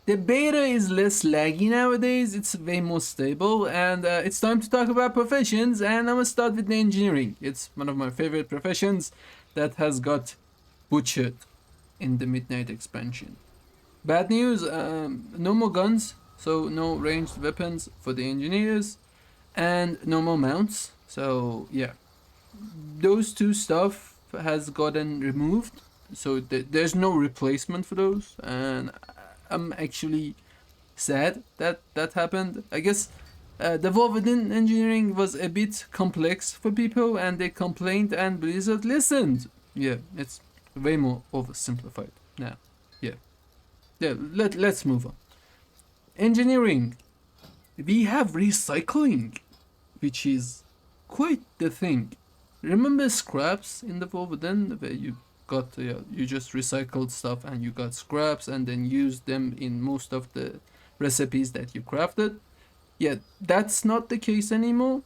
The beta is less laggy nowadays, it's way more stable, and it's time to talk about professions, and I'm gonna start with the engineering. It's one of my favorite professions that has got butchered in the Midnight expansion. Bad news, no more guns, so no ranged weapons for the engineers, and no more mounts. So yeah, those two stuff has gotten removed, so there's no replacement for those, and I'm actually sad that that happened. I guess the WoW within engineering was a bit complex for people, and they complained, and Blizzard listened. Yeah, it's way more oversimplified now. Yeah, yeah. Let's move on. Engineering. We have recycling, which is quite the thing. Remember scraps in the WoW within where you got you just recycled stuff and you got scraps and then used them in most of the recipes that you crafted. Yeah, that's not the case anymore.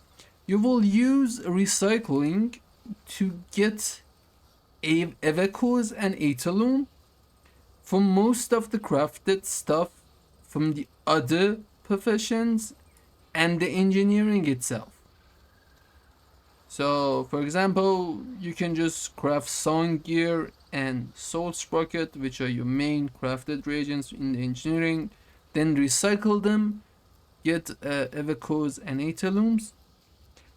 You will use recycling to get evacos and Aetaloon for most of the crafted stuff from the other professions and the engineering itself. So, for example, you can just craft song gear and soul sprocket, which are your main crafted reagents in the engineering, then recycle them, get evacos and Aetaloons,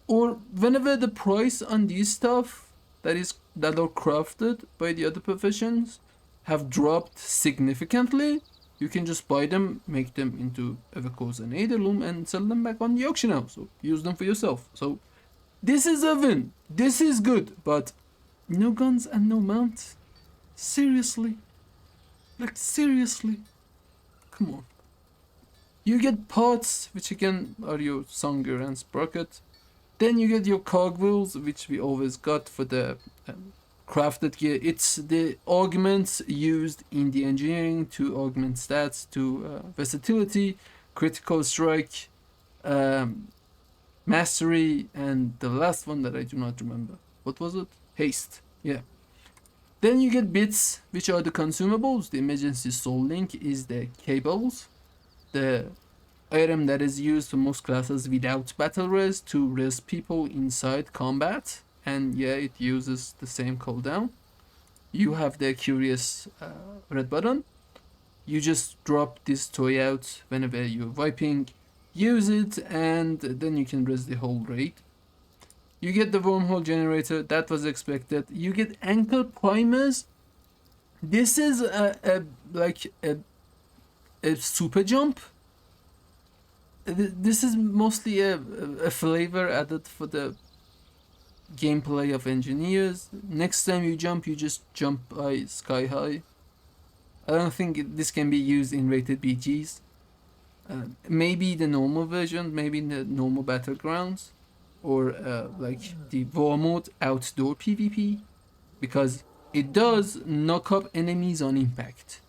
or whenever the price on these stuff that are crafted by the other professions have dropped significantly, you can just buy them, make them into evacos and Aetaloon, and sell them back on the auction house. So use them for yourself. So this is a win. This is good, but no guns and no mounts. Seriously? Like seriously? Come on. You get parts, which again are your Songer and Sprocket. Then you get your cogwheels, which we always got for the crafted gear. It's the augments used in the engineering to augment stats to versatility, critical strike, mastery, and the last one that I do not remember. What was it? Haste. Yeah. Then you get bits, which are the consumables. The emergency soul link is the cables, the item that is used for most classes without battle res to res people inside combat, and yeah, it uses the same cooldown. You have the curious red button. You just drop this toy out whenever you're wiping, use it, and then you can res the whole raid. You get the wormhole generator, that was expected. You get ankle primers. This is like a super jump. This is mostly a flavor added for the gameplay of engineers. Next time you just jump sky high. I don't think this can be used in rated BGs. Maybe the normal version, maybe in the normal battlegrounds, or like the war mode outdoor PvP, because it does knock up enemies on impact.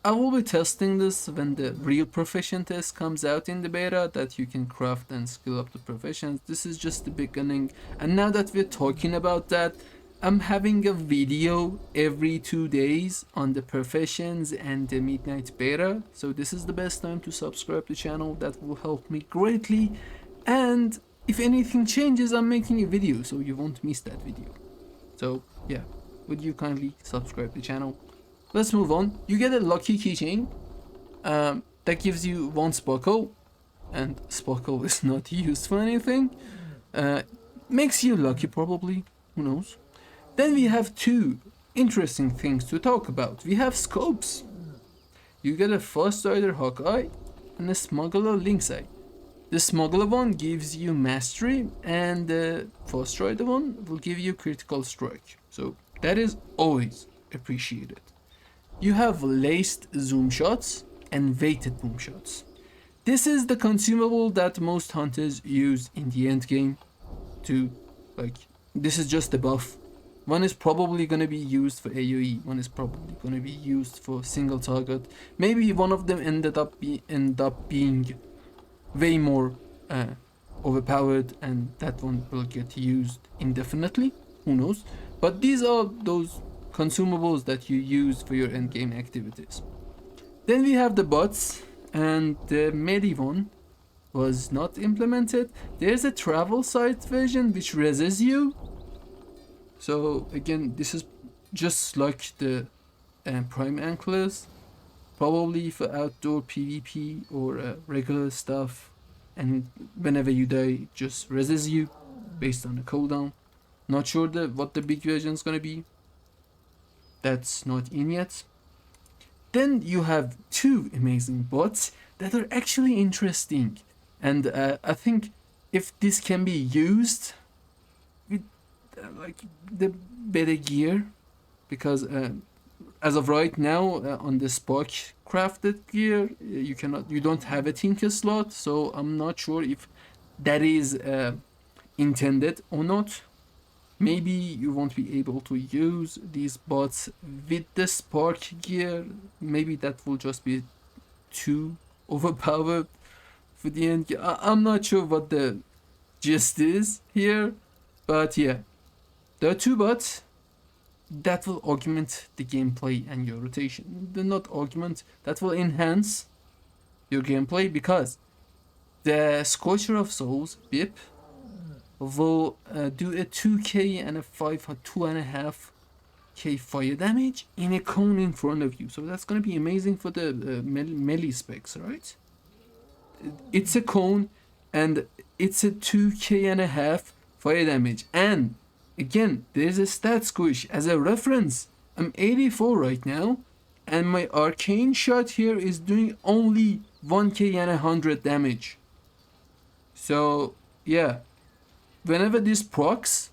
I will be testing this when the real profession test comes out in the beta, that you can craft and skill up the professions. This is just the beginning, and now that we're talking about that, I'm having a video every 2 days on the professions and the midnight beta, so this is the best time to subscribe to the channel. That will help me greatly, and if anything changes, I'm making a video, so you won't miss that video. So yeah, would you kindly subscribe to the channel? Let's move on. You get a lucky keychain that gives you one sparkle, and sparkle is not used for anything. Makes you lucky probably, who knows. Then we have two interesting things to talk about. We have scopes. You get a Fast Rider Hawkeye and a Smuggler Lynx Eye. The Smuggler one gives you mastery, and the Fast Rider one will give you critical strike. So that is always appreciated. You have laced zoom shots and weighted boom shots. This is the consumable that most hunters use in the end game to, like, this is just a buff. One is probably going to be used for AoE, one is probably going to be used for single target. Maybe one of them end up being way more overpowered, and that one will get used indefinitely, who knows. But these are those consumables that you use for your endgame activities. Then we have the bots, and the Medi one was not implemented. There's a travel site version which reses you. So again, this is just like the Prime Anklers, probably for outdoor PvP or regular stuff. And whenever you die, it just reses you based on the cooldown. Not sure what the big version is gonna be. That's not in yet. Then you have two amazing bots that are actually interesting, and I think if this can be used with like the better gear, because as of right now on the Spark crafted gear you don't have a tinker slot, so I'm not sure if that is intended or not. Maybe you won't be able to use these bots with the Spark gear. Maybe that will just be too overpowered for the end. I'm not sure what the gist is here, but yeah, there are two bots that will augment the gameplay and your rotation. They're not augment, that will enhance your gameplay, because the Scorcher of Souls, BIP, will do a 2k and a 2.5k fire damage in a cone in front of you. So that's gonna be amazing for the melee specs, right? It's a cone and it's a 2k and a half fire damage. And again, there's a stat squish as a reference. I'm 84 right now, and my arcane shot here is doing only 1k and 100 damage. So yeah, whenever this procs,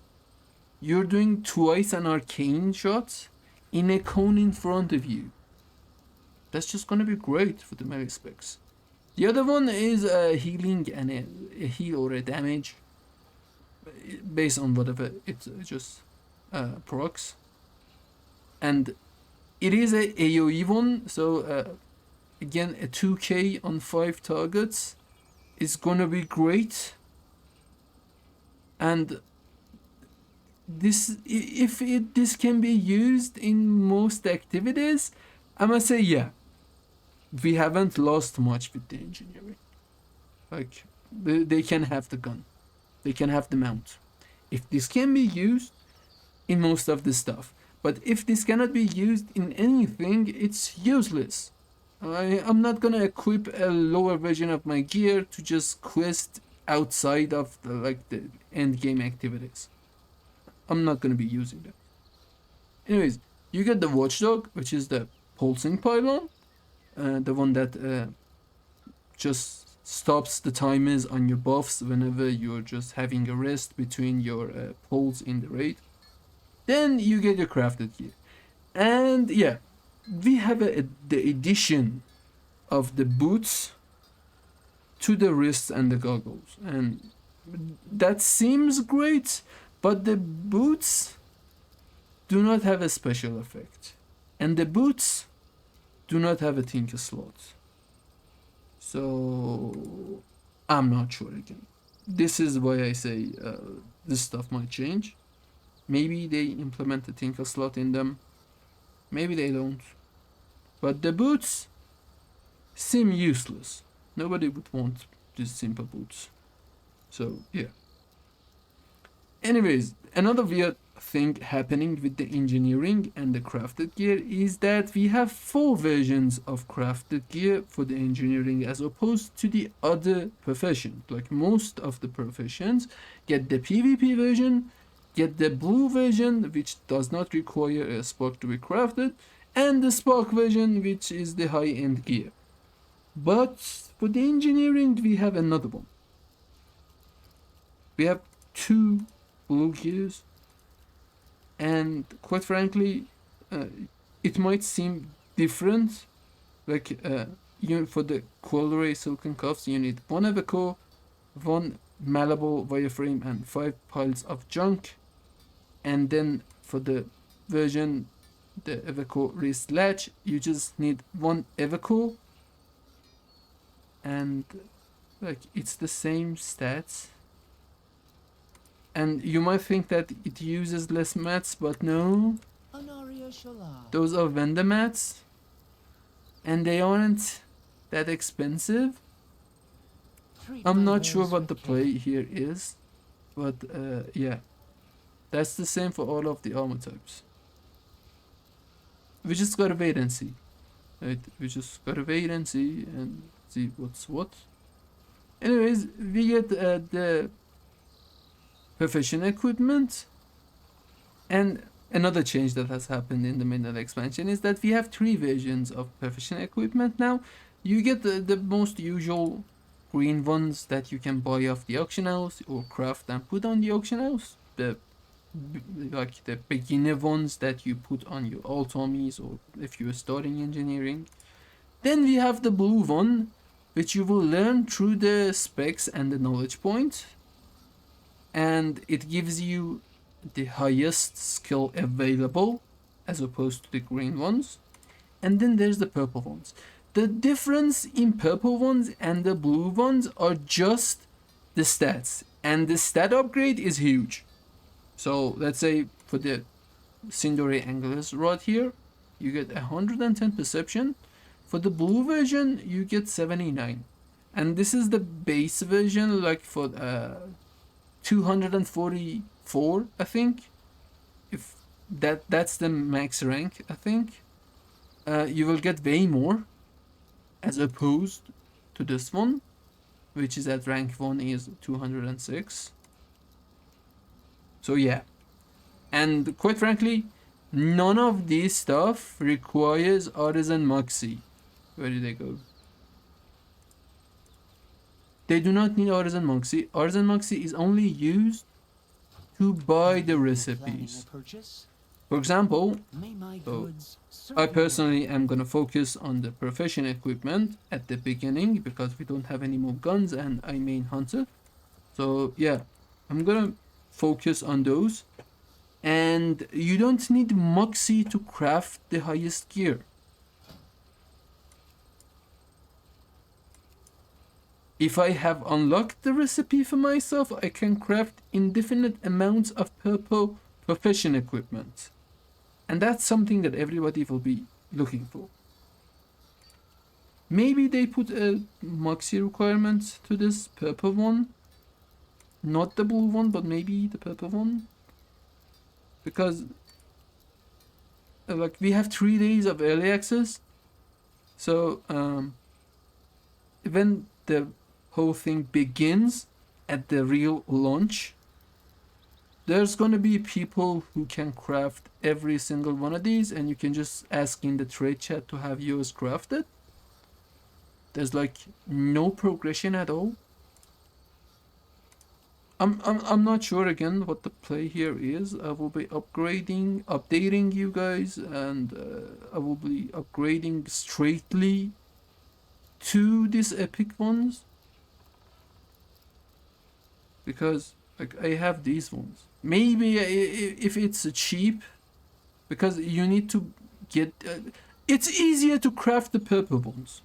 you're doing twice an arcane shot in a cone in front of you. That's just gonna be great for the melee specs. The other one is a healing and a heal or a damage based on whatever it just procs. And it is a AoE one, so again a 2k on 5 targets is gonna be great. And this, if this can be used in most activities, I must say yeah, we haven't lost much with the engineering. Like they can have the gun, they can have the mount. If this can be used in most of the stuff, but if this cannot be used in anything, it's useless. I'm not gonna equip a lower version of my gear to just quest outside of the end game activities. I'm not gonna be using that. Anyways, you get the watchdog, which is the pulsing pylon, the one that just stops the timers on your buffs whenever you're just having a rest between your pulls in the raid. Then you get your crafted gear, and yeah, we have the addition of the boots to the wrists and the goggles, and that seems great, but the boots do not have a special effect, and the boots do not have a tinker slot. So I'm not sure again. This is why I say this stuff might change. Maybe they implement a tinker slot in them, maybe they don't. But the boots seem useless. Nobody would want these simple boots. So yeah. Anyways, another weird thing happening with the engineering and the crafted gear is that we have 4 versions of crafted gear for the engineering, as opposed to the other professions. Like most of the professions get the PvP version, get the blue version, which does not require a spark to be crafted, and the spark version, which is the high-end gear. But for the engineering, we have another one. We have 2 blue gears, and quite frankly, it might seem different. Like for the Quillray Silken Cuffs, you need 1 Evoco, 1 malleable wireframe, and 5 piles of junk. And then for the version, the Evoco wrist latch, you just need 1 Evoco, and like it's the same stats. And you might think that it uses less mats, but no, those are vendor mats. and they aren't that expensive. I'm not sure what the play here is, but yeah, that's the same for all of the armor types. We just gotta wait and see, right? We just gotta wait and see what's what. Anyways, we get the profession equipment, and another change that has happened in the middle expansion is that we have 3 versions of profession equipment now. You get the most usual green ones that you can buy off the auction house or craft and put on the auction house. Like the beginner ones that you put on your alt armies or if you're starting engineering. Then we have the blue one, which you will learn through the specs and the knowledge point, and it gives you the highest skill available as opposed to the green ones. And then there's the purple ones. The difference in purple ones and the blue ones are just the stats, and the stat upgrade is huge. So let's say for the Sindore Angelus rod here, you get 110 perception. For the blue version, you get 79. And this is the base version, like for 244, I think. If that's the max rank, I think. You will get way more as opposed to this one, which is at rank 1 is 206. So yeah. And quite frankly, none of this stuff requires Artisan Moxie. Where did they go? They do not need Artisan Moxie. Artisan Moxie is only used to buy the recipes. For example, I personally am gonna focus on the profession equipment at the beginning because we don't have any more guns and I main hunter. So yeah, I'm gonna focus on those. And you don't need Moxie to craft the highest gear. If I have unlocked the recipe for myself, I can craft indefinite amounts of purple profession equipment. And that's something that everybody will be looking for. Maybe they put a Moxie requirement to this purple one. Not the blue one, but maybe the purple one. Because like we have 3 days of early access. So when the whole thing begins at the real launch, there's gonna be people who can craft every single one of these, and you can just ask in the trade chat to have yours crafted. There's like no progression at all. I'm not sure again what the play here is. I will be updating you guys, and I will be upgrading straightly to these epic ones because like I have these ones. Maybe if it's cheap, because you need to get. It's easier to craft the purple ones.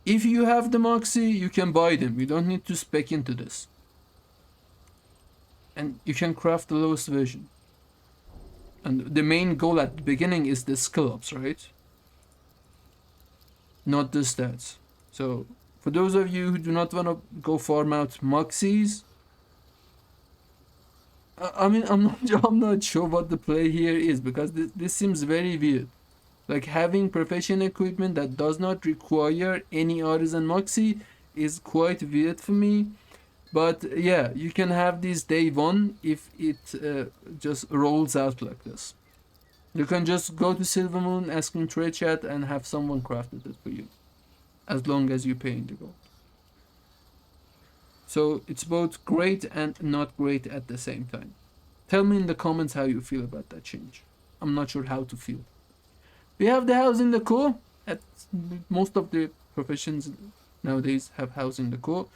If you have the Moxie, you can buy them. You don't need to spec into this. And you can craft the lowest version. And the main goal at the beginning is the skill ups, right? Not the stats. So for those of you who do not want to go farm out Moxies, I mean, I'm not sure what the play here is because this seems very weird. Like having profession equipment that does not require any Artisan Moxie is quite weird for me. But yeah, you can have this day 1 if it just rolls out like this. You can just go to Silvermoon, ask in trade chat, and have someone crafted it for you, as long as you pay in the gold. So it's both great and not great at the same time. Tell me in the comments how you feel about that change. I'm not sure how to feel. We have the housing decor. At most of the professions nowadays have housing decor.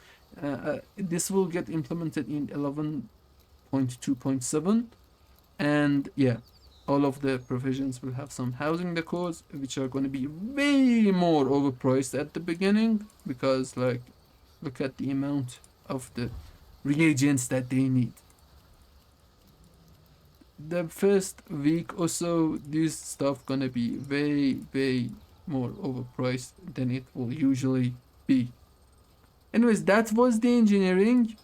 This will get implemented in 11.2.7, and yeah, all of the provisions will have some housing decors, which are going to be way more overpriced at the beginning because, like, look at the amount of the reagents that they need. The first week or so, this stuff gonna be way more overpriced than it will usually be. Anyways, that was the engineering.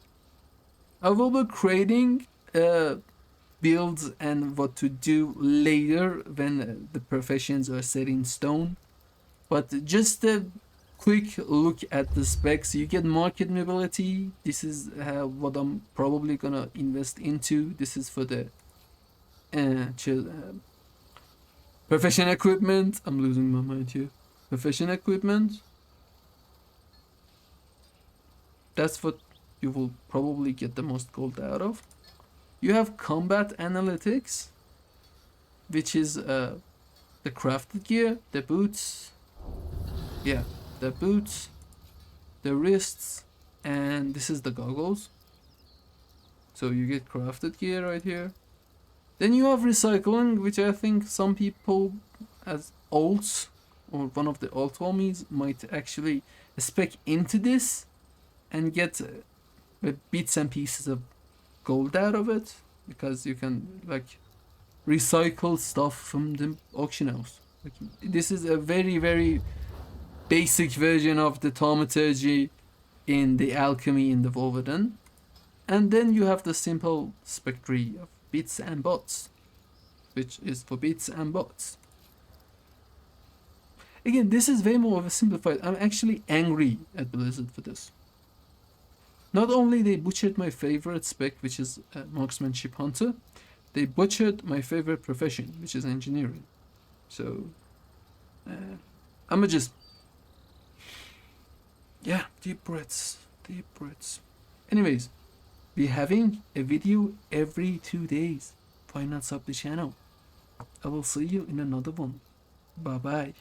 I will be creating builds and what to do later when the professions are set in stone. But just a quick look at the specs. You get market mobility. This is what I'm probably gonna invest into. This is for the profession equipment. I'm losing my mind here. Profession equipment. That's what you will probably get the most gold out of. You have combat analytics, which is the crafted gear, the boots, yeah, the boots, the wrists, and this is the goggles. So you get crafted gear right here. Then you have recycling, which I think some people as alts or one of the alt homies might actually spec into this and get bits and pieces of gold out of it, because you can like recycle stuff from the auction house. Like, this is a very basic version of the thaumaturgy in the alchemy in the Wolverine. And then you have the simple spectry of bits and bots, which is for bits and bots. Again, this is way more of a simplified. I'm actually angry at Blizzard for this. Not only they butchered my favorite spec, which is marksmanship hunter, they butchered my favorite profession, which is engineering. So I'ma just, yeah, deep breaths. Anyways, we're having a video every 2 days. Why not sub the channel? I will see you in another one. Bye bye.